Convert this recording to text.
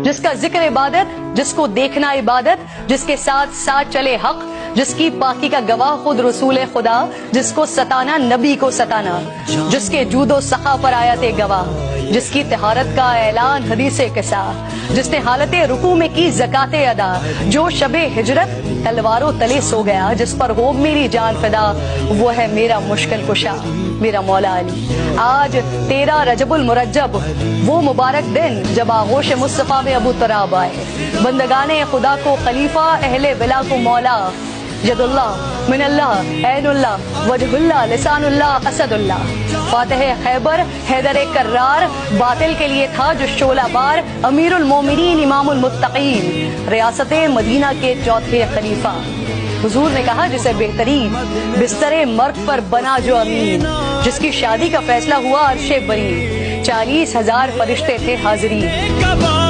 जिसका जिक्र इबादत, जिसको देखना इबादत, जिसके साथ साथ चले हक, जिसकी पाकी का गवाह खुद रसूल खुदा, जिसको सताना नबी को सताना, जिसके जूदो सखा पर आयत गवाह, जिसकी तहारत का ऐलान हदीसे किसा, जिसने हालत रुकू में की ज़काते अदा, जो शबे हिजरत तलवारों तले सो गया, जिस पर हो मेरी जान फिदा, वो है मेरा मुश्किल कुशा, मेरा मौला अली। आज 13 रजबुल मुरज्जब, वो मुबारक दिन जब आगोश मुस्तफ़ा में अबू तराब आए, बंदगाने खुदा को खलीफा, अहले विला को मौला, यदुल्लाह मिनल्लाह ऐनुल्लाह वजहुल्लाह लिसानुल्लाह असदुल्लाह, फातिह खैबर हैदर कर्रार, बातिल के लिए था जो शोला बार, अमीरुल मोमिनीन इमामुल मुत्तकीन, रियासत मदीना के चौथे खलीफा। हुजूर ने कहा जिसे बेहतरीन बिस्तरे मर्ग पर बना जो अमीन, जिसकी शादी का फैसला हुआ अर्शे बरी, 40,000 फरिश्ते थे हाजिरीन।